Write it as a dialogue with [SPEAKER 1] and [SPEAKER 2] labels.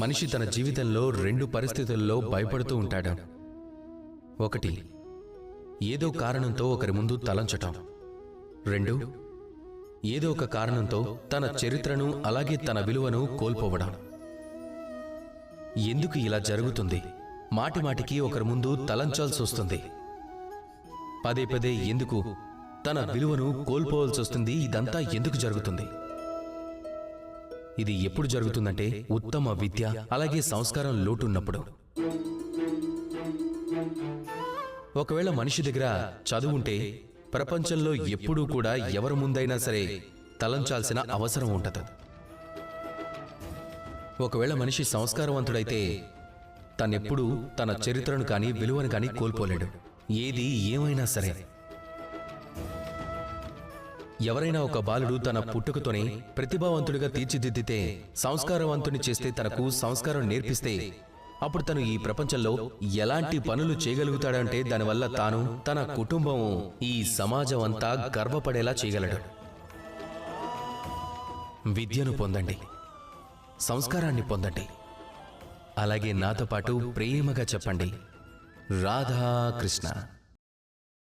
[SPEAKER 1] మనిషి తన జీవితంలో రెండు పరిస్థితుల్లో భయపడుతూ ఉంటాడు. ఒకటి, ఏదో కారణంతో ఒకరి ముందు తలంచటం. రెండు, ఏదో ఒక కారణంతో తన చరిత్రను అలాగే తన విలువను కోల్పోవడం. ఎందుకు ఇలా జరుగుతుంది? మాటిమాటికి ఒకరి ముందు తలంచాల్సి వస్తుంది. పదే పదే ఎందుకు తన విలువను కోల్పోవాల్సి వస్తుంది? ఇదంతా ఎందుకు జరుగుతుంది? ఇది ఎప్పుడు జరుగుతుందంటే ఉత్తమ విద్య అలాగే సంస్కారం లోటున్నప్పుడు. ఒకవేళ మనిషి దగ్గర చదువుంటే ప్రపంచంలో ఎప్పుడూ కూడా ఎవరి ముందైనా సరే తలంచాల్సిన అవసరం ఉండదు. ఒకవేళ మనిషి సంస్కారవంతుడైతే తనెప్పుడూ తన చరిత్రను కానీ విలువను కానీ కోల్పోలేడు. ఏది ఏమైనా సరే. ఎవరైనా ఒక బాలుడు తన పుట్టుకతోనే ప్రతిభావంతుడిగా తీర్చిదిద్దితే, సంస్కారవంతుని చేస్తే, తనకు సంస్కారం నేర్పిస్తే, అప్పుడు తను ఈ ప్రపంచంలో ఎలాంటి పనులు చేయగలుగుతాడంటే దానివల్ల తాను, తన కుటుంబం, ఈ సమాజం అంతా గర్వపడేలా చేయగలడు. విద్యను పొందండి, సంస్కారాన్ని పొందండి. అలాగే నాతో పాటు ప్రేమగా చెప్పండి, రాధాకృష్ణ.